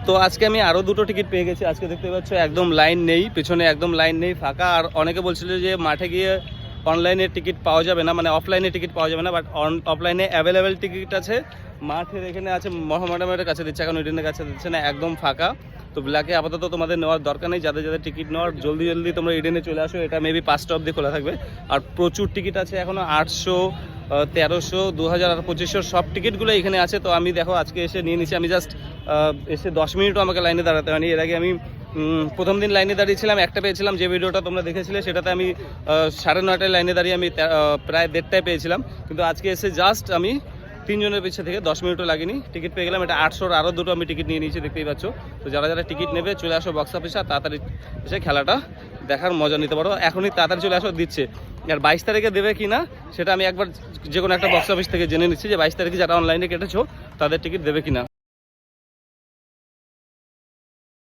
তো আজকে আমি আরও দুটো টিকিট পেয়ে গেছি। আজকে দেখতে পাচ্ছ একদম লাইন নেই, পেছনে একদম লাইন নেই, ফাঁকা। আর অনেকে বলছিল যে মাঠে গিয়ে অনলাইনে টিকিট পাওয়া যাবে না, মানে অফলাইনে টিকিট পাওয়া যাবে না, বাট অফলাইনে অ্যাভেলেবেল টিকিট আছে। মাঠের এখানে আছে, মহামেডামের কাছে দিচ্ছে, এখন ইডেনের কাছে দিচ্ছে না, একদম ফাঁকা। তো ব্ল্যাকে আপাতত তোমাদের নেওয়ার দরকার নেই, যাদের যাদের টিকিট নেওয়ার জলদি জলদি তোমরা ইডেনে চলে আসো। এটা মেবি 5টা অবধি খোলা থাকবে। আর প্রচুর টিকিট আছে এখনও, 800, 1300, 2000 আর 2500 সব টিকিটগুলো এখানে আছে। তো আমি দেখো আজকে এসে নিয়ে নিচ্ছি। আমি জাস্ট এসে 10 মিনিটও আমাকে লাইনে দাঁড়াতে হয়নি। এর আগে আমি প্রথম দিন লাইনে দাঁড়িয়েছিলাম, একটা পেয়েছিলাম, যে ভিডিওটা তোমরা দেখেছিলে সেটাতে আমি 9:30টায় লাইনে দাঁড়িয়ে আমি প্রায় 1:30টায় পেয়েছিলাম। কিন্তু আজকে এসে জাস্ট আমি 3 জনের পিছিয়ে থেকে 10 মিনিটও লাগেনি টিকিট পেয়ে গেলাম। এটা 800-র আরও দুটো আমি টিকিট নিয়ে নিয়েছি, দেখতেই পাচ্ছ। তো যারা যারা টিকিট নেবে চলে আসো বক্স অফিসে, আর তাড়াতাড়ি এসে খেলাটা দেখার মজা নিতে পারো। এখনই তাড়াতাড়ি চলে আসো, দিচ্ছে। আর 22 তারিখে দেবে কি না সেটা আমি একবার যে কোনো একটা বক্স অফিস থেকে জেনে নিচ্ছি, যে 22 তারিখে যারা অনলাইনে কেটেছো তাদের টিকিট দেবে কিনা।